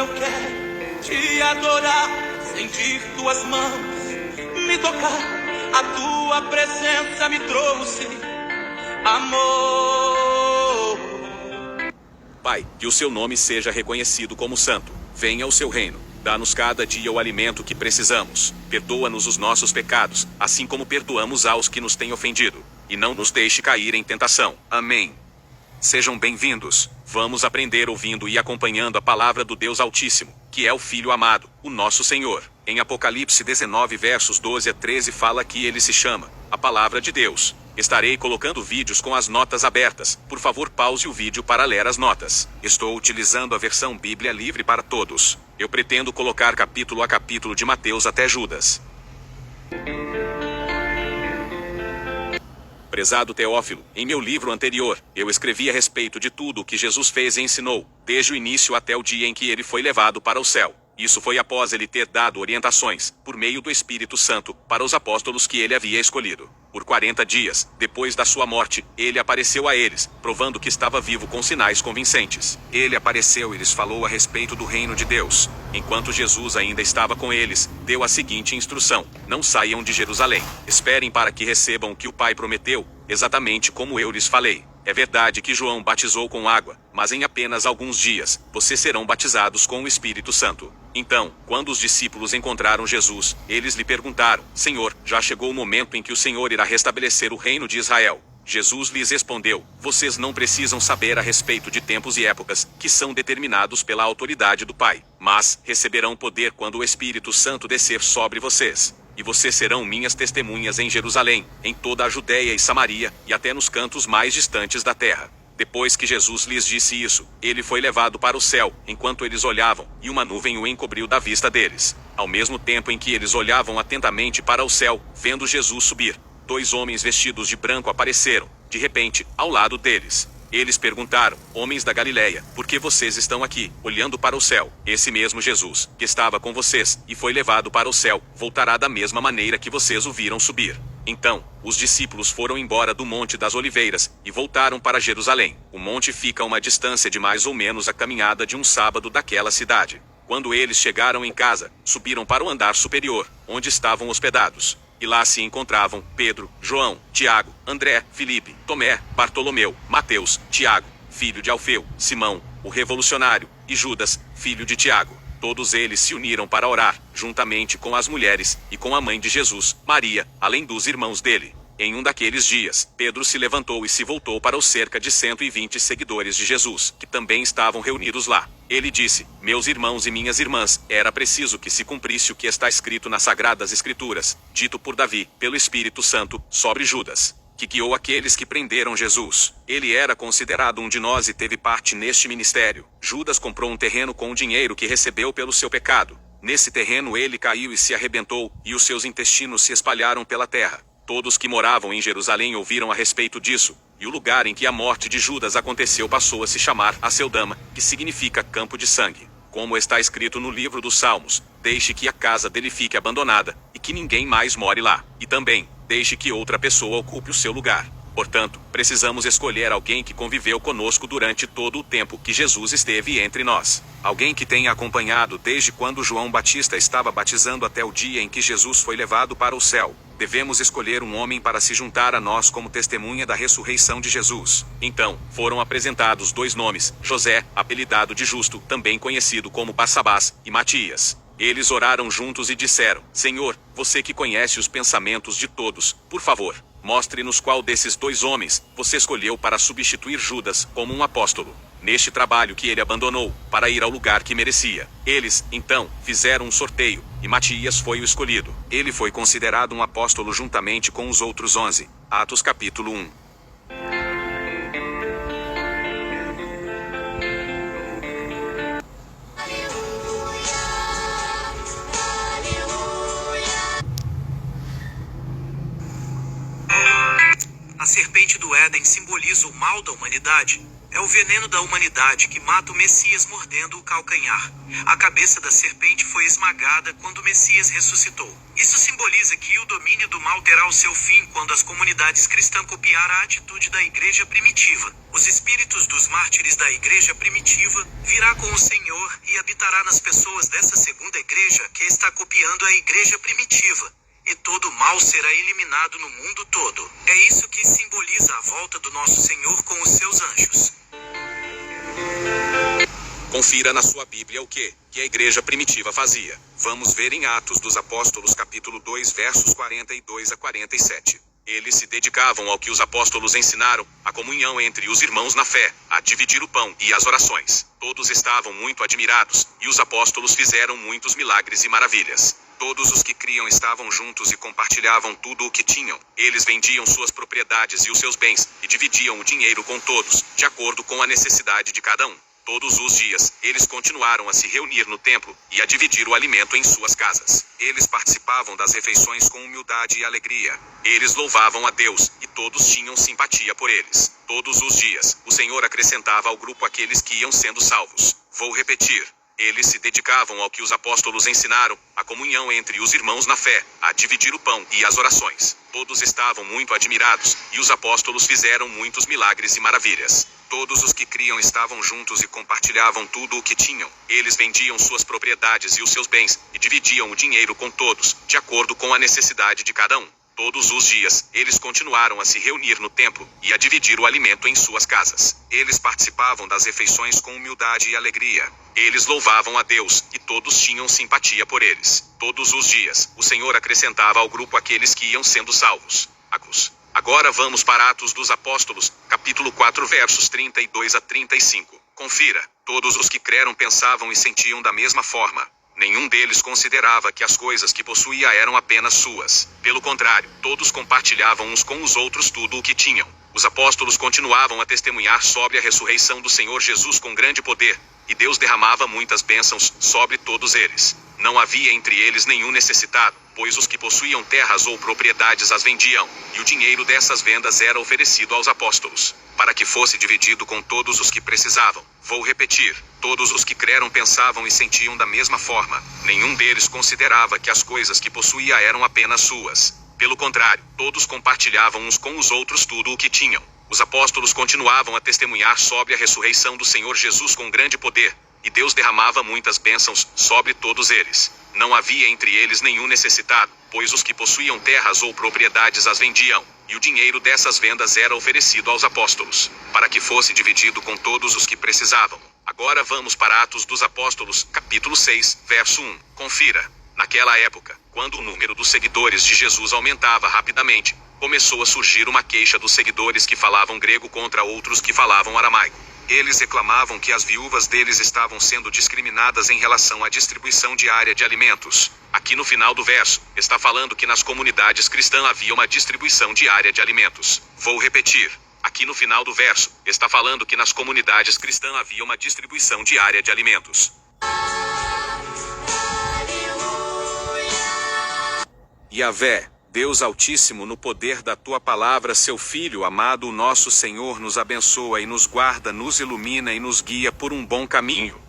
eu quero te adorar, sentir tuas mãos me tocar. A tua presença me trouxe amor. Pai, que o seu nome seja reconhecido como santo. Venha o seu reino. Dá-nos cada dia o alimento que precisamos. Perdoa-nos os nossos pecados, assim como perdoamos aos que nos têm ofendido. E não nos deixe cair em tentação. Amém. Sejam bem-vindos. Vamos aprender ouvindo e acompanhando a palavra do Deus Altíssimo, que é o Filho amado, o nosso Senhor. Em Apocalipse 19 versos 12 a 13 fala que ele se chama a Palavra de Deus. Estarei colocando vídeos com as notas abertas. Por favor, pause o vídeo para ler as notas. Estou utilizando a versão Bíblia Livre para Todos. Eu pretendo colocar capítulo a capítulo de Mateus até Judas. Prezado Teófilo, em meu livro anterior, eu escrevi a respeito de tudo o que Jesus fez e ensinou, desde o início até o dia em que ele foi levado para o céu. Isso foi após ele ter dado orientações, por meio do Espírito Santo, para os apóstolos que ele havia escolhido. Por 40 dias, depois da sua morte, ele apareceu a eles, provando que estava vivo com sinais convincentes. Ele apareceu e lhes falou a respeito do reino de Deus. Enquanto Jesus ainda estava com eles, deu a seguinte instrução: não saiam de Jerusalém. Esperem para que recebam o que o Pai prometeu, exatamente como eu lhes falei. É verdade que João batizou com água, mas em apenas alguns dias, vocês serão batizados com o Espírito Santo. Então, quando os discípulos encontraram Jesus, eles lhe perguntaram: Senhor, já chegou o momento em que o Senhor irá restabelecer o reino de Israel? Jesus lhes respondeu: vocês não precisam saber a respeito de tempos e épocas, que são determinados pela autoridade do Pai, mas receberão poder quando o Espírito Santo descer sobre vocês. E vocês serão minhas testemunhas em Jerusalém, em toda a Judéia e Samaria, e até nos cantos mais distantes da terra. Depois que Jesus lhes disse isso, ele foi levado para o céu, enquanto eles olhavam, e uma nuvem o encobriu da vista deles. Ao mesmo tempo em que eles olhavam atentamente para o céu, vendo Jesus subir, 2 homens vestidos de branco apareceram, de repente, ao lado deles. Eles perguntaram: homens da Galileia, por que vocês estão aqui, olhando para o céu? Esse mesmo Jesus, que estava com vocês, e foi levado para o céu, voltará da mesma maneira que vocês o viram subir. Então, os discípulos foram embora do Monte das Oliveiras, e voltaram para Jerusalém. O monte fica a uma distância de mais ou menos a caminhada de um sábado daquela cidade. Quando eles chegaram em casa, subiram para o andar superior, onde estavam hospedados. E lá se encontravam Pedro, João, Tiago, André, Filipe, Tomé, Bartolomeu, Mateus, Tiago, filho de Alfeu, Simão, o revolucionário, e Judas, filho de Tiago. Todos eles se uniram para orar, juntamente com as mulheres, e com a mãe de Jesus, Maria, além dos irmãos dele. Em um daqueles dias, Pedro se levantou e se voltou para os cerca de 120 seguidores de Jesus, que também estavam reunidos lá. Ele disse: meus irmãos e minhas irmãs, era preciso que se cumprisse o que está escrito nas Sagradas Escrituras, dito por Davi, pelo Espírito Santo, sobre Judas, que guiou aqueles que prenderam Jesus. Ele era considerado um de nós e teve parte neste ministério. Judas comprou um terreno com o dinheiro que recebeu pelo seu pecado. Nesse terreno ele caiu e se arrebentou, e os seus intestinos se espalharam pela terra. Todos que moravam em Jerusalém ouviram a respeito disso, e o lugar em que a morte de Judas aconteceu passou a se chamar Aceldama, que significa campo de sangue. Como está escrito no livro dos Salmos: deixe que a casa dele fique abandonada, e que ninguém mais more lá. E também, deixe que outra pessoa ocupe o seu lugar. Portanto, precisamos escolher alguém que conviveu conosco durante todo o tempo que Jesus esteve entre nós. Alguém que tenha acompanhado desde quando João Batista estava batizando até o dia em que Jesus foi levado para o céu. Devemos escolher um homem para se juntar a nós como testemunha da ressurreição de Jesus. Então, foram apresentados 2 nomes: José, apelidado de Justo, também conhecido como Barsabás, e Matias. Eles oraram juntos e disseram: Senhor, você que conhece os pensamentos de todos, por favor, mostre-nos qual desses 2 homens você escolheu para substituir Judas como um apóstolo, neste trabalho que ele abandonou, para ir ao lugar que merecia. Eles, então, fizeram um sorteio, e Matias foi o escolhido. Ele foi considerado um apóstolo juntamente com os outros 11. Atos capítulo 1. A serpente do Éden simboliza o mal da humanidade. É o veneno da humanidade que mata o Messias mordendo o calcanhar. A cabeça da serpente foi esmagada quando o Messias ressuscitou. Isso simboliza que o domínio do mal terá o seu fim quando as comunidades cristãs copiar a atitude da igreja primitiva. Os espíritos dos mártires da igreja primitiva virá com o Senhor e habitará nas pessoas dessa segunda igreja que está copiando a igreja primitiva. E todo mal será eliminado no mundo todo. É isso que simboliza a volta do nosso Senhor com os seus anjos. Confira na sua Bíblia o que a igreja primitiva fazia. Vamos ver em Atos dos Apóstolos capítulo 2 versos 42 a 47. Eles se dedicavam ao que os apóstolos ensinaram, a comunhão entre os irmãos na fé, a dividir o pão e as orações. Todos estavam muito admirados, e os apóstolos fizeram muitos milagres e maravilhas. Todos os que criam estavam juntos e compartilhavam tudo o que tinham. Eles vendiam suas propriedades e os seus bens, e dividiam o dinheiro com todos, de acordo com a necessidade de cada um. Todos os dias, eles continuaram a se reunir no templo e a dividir o alimento em suas casas. Eles participavam das refeições com humildade e alegria. Eles louvavam a Deus, e todos tinham simpatia por eles. Todos os dias, o Senhor acrescentava ao grupo aqueles que iam sendo salvos. Vou repetir. Eles se dedicavam ao que os apóstolos ensinaram, a comunhão entre os irmãos na fé, a dividir o pão e as orações. Todos estavam muito admirados, e os apóstolos fizeram muitos milagres e maravilhas. Todos os que criam estavam juntos e compartilhavam tudo o que tinham. Eles vendiam suas propriedades e os seus bens, e dividiam o dinheiro com todos, de acordo com a necessidade de cada um. Todos os dias, eles continuaram a se reunir no templo e a dividir o alimento em suas casas. Eles participavam das refeições com humildade e alegria. Eles louvavam a Deus, e todos tinham simpatia por eles. Todos os dias, o Senhor acrescentava ao grupo aqueles que iam sendo salvos. Agora vamos para Atos dos Apóstolos, capítulo 4 versos 32 a 35. Confira. Todos os que creram pensavam e sentiam da mesma forma. Nenhum deles considerava que as coisas que possuía eram apenas suas. Pelo contrário, todos compartilhavam uns com os outros tudo o que tinham. Os apóstolos continuavam a testemunhar sobre a ressurreição do Senhor Jesus com grande poder, e Deus derramava muitas bênçãos sobre todos eles. Não havia entre eles nenhum necessitado, pois os que possuíam terras ou propriedades as vendiam, e o dinheiro dessas vendas era oferecido aos apóstolos, para que fosse dividido com todos os que precisavam. Vou repetir. Todos os que creram pensavam e sentiam da mesma forma. Nenhum deles considerava que as coisas que possuía eram apenas suas. Pelo contrário, todos compartilhavam uns com os outros tudo o que tinham. Os apóstolos continuavam a testemunhar sobre a ressurreição do Senhor Jesus com grande poder, e Deus derramava muitas bênçãos sobre todos eles. Não havia entre eles nenhum necessitado, pois os que possuíam terras ou propriedades as vendiam, e o dinheiro dessas vendas era oferecido aos apóstolos, para que fosse dividido com todos os que precisavam. Agora vamos para Atos dos Apóstolos, capítulo 6, verso 1. Confira. Naquela época, quando o número dos seguidores de Jesus aumentava rapidamente, começou a surgir uma queixa dos seguidores que falavam grego contra outros que falavam aramaico. Eles reclamavam que as viúvas deles estavam sendo discriminadas em relação à distribuição diária de alimentos. Aqui no final do verso, está falando que nas comunidades cristãs havia uma distribuição diária de alimentos. Vou repetir. Aqui no final do verso, está falando que nas comunidades cristãs havia uma distribuição diária de alimentos. Yahvé, Deus Altíssimo, no poder da Tua palavra, Seu Filho amado, o nosso Senhor, nos abençoa e nos guarda, nos ilumina e nos guia por um bom caminho.